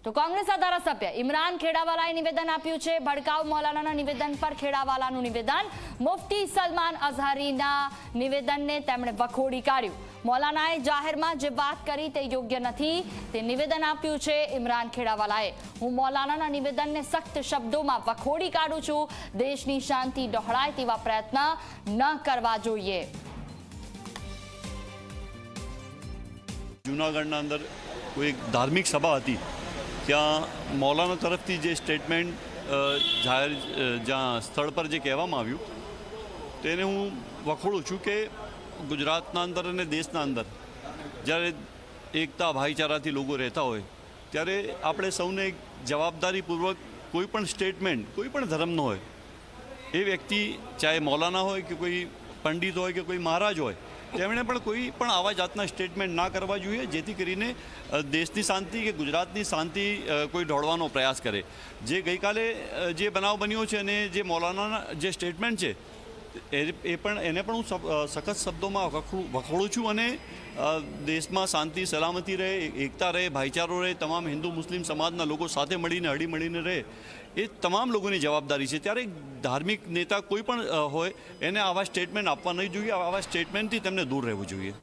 તો કોંગ્રેસના ધારાસભ્ય ઇમરાન ખેડાવાલાએ નિવેદન આપ્યું છે। ભડકાઉ મૌલાનાના નિવેદન પર ખેડાવાલાનું નિવેદન। મુફ્તી સલમાન અઝહરીના નિવેદનને તેમણે વખોડી કાઢ્યું। મૌલાનાએ જાહેરમાં જે વાત કરી તે યોગ્ય નથી, તે નિવેદન આપ્યું છે ઇમરાન ખેડાવાલાએ। હું મૌલાનાના નિવેદનને સખ્ત શબ્દોમાં વખોડી કાઢું છું। દેશની શાંતિ ડહોળાય તેવા પ્રયત્ન ન કરવા જોઈએ। જૂનાગઢના અંદર કોઈ એક ધાર્મિક સભા હતી, ત્યાં મૌલાના તરફથી જે સ્ટેટમેન્ટ જાહેર જ્યાં સ્થળ પર જે કહેવામાં આવ્યું તેને હું વખોડું છું કે ગુજરાતના અંદર અને દેશના અંદર જ્યારે એકતા ભાઈચારાથી લોકો રહેતા હોય ત્યારે આપણે સૌને એક જવાબદારીપૂર્વક કોઈ પણ સ્ટેટમેન્ટ કોઈ પણ ધર્મનો હોય એ વ્યક્તિ ચાહે મૌલાના હોય કે કોઈ પંડિત હોય કે કોઈ મહારાજ હોય તેમણે પણ કોઈ પણ આવા જાતના સ્ટેટમેન્ટ ના કરવા જોઈએ, જેથી કરીને દેશની શાંતિ કે ગુજરાતની શાંતિ કોઈ ઢોળવાનો પ્રયાસ કરે। જે ગઈકાલે જે બનાવ બન્યો છે અને જે મૌલાનાના જે સ્ટેટમેન્ટ છે એને પણ હું સખત શબ્દોમાં વખોડું છું અને દેશમાં શાંતિ સલામતી રહે, એકતા રહે, ભાઈચારો રહે, તમામ હિન્દુ મુસ્લિમ સમાજના લોકો સાથે મળીને હળી મળીને રહે, એ તમામ લોકોની જવાબદારી છે। ત્યારે ધાર્મિક નેતા કોઈ પણ હોય એને આવા સ્ટેટમેન્ટ આપવા નહીં જોઈએ, આવા સ્ટેટમેન્ટથી તેમને દૂર રહેવું જોઈએ।